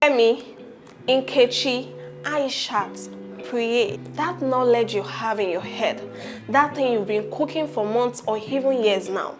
Femi, Nkechi, Aisha, Preye. That knowledge you have in your head, that thing you've been cooking for months or even years now,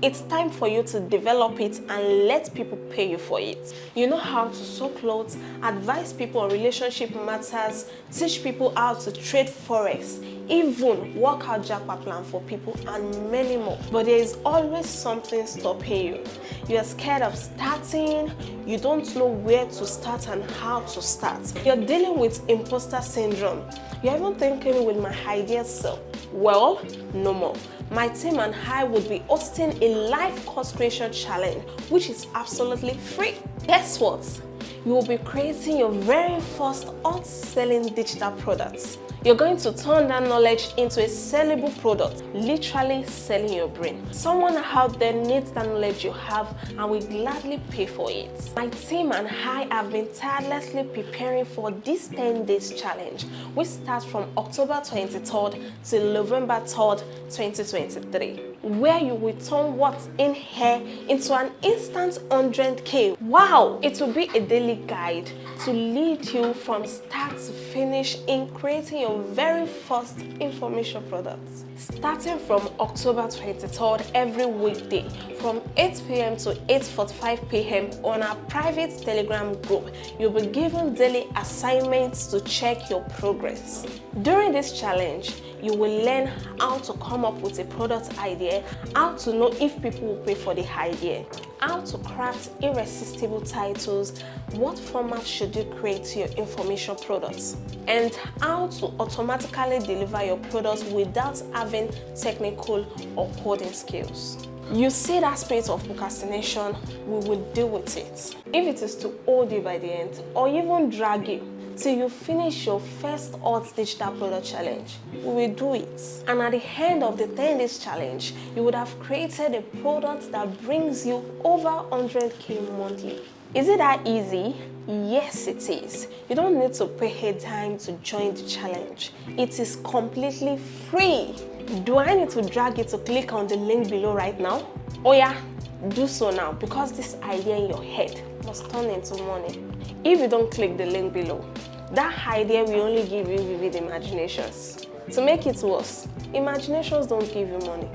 it's time for you to develop it and let people pay you for it. You know how to sew clothes, advise people on relationship matters, teach people how to trade forex, even work out Japa plan for people and many more. But there is always something stopping you. You are scared of starting, you don't know where to start and how to start. You're dealing with imposter syndrome. You're even thinking, will my ideas sell? Well, no more. My team and I would be hosting a live course creation challenge, which is absolutely free. Guess what? You will be creating your very first hot-selling digital products. You're going to turn that knowledge into a sellable product, literally selling your brain. Someone out there needs the knowledge you have and will gladly pay for it. My team and I have been tirelessly preparing for this 10 days challenge, which starts from October 23rd till November 3rd, 2023, where you will turn what's in here into an instant 100K. Wow! It will be a daily guide to lead you from start to finish in creating your very first information products. Starting from October 23rd, every weekday from 8 p.m. to 8:45 p.m. on our private Telegram group, you'll be given daily assignments to check your progress. During this challenge, you will learn how to come up with a product idea, how to know if people will pay for the idea, how to craft irresistible titles, what format should you create to your information products, and how to automatically deliver your products without having technical or coding skills. You see that spirit of procrastination, we will deal with it. If it is to hold you by the end or even drag you till you finish your first hot digital product challenge, we will do it. And at the end of the 10 days challenge, you would have created a product that brings you over 100K monthly. Is it that easy? Yes, it is. You don't need to pay a dime to join the challenge. It is completely free. Do I need to drag you to click on the link below right now? Oh yeah, do so now, because this idea in your head must turn into money. If you don't click the link below, that idea will only give you vivid imaginations. To make it worse, imaginations don't give you money.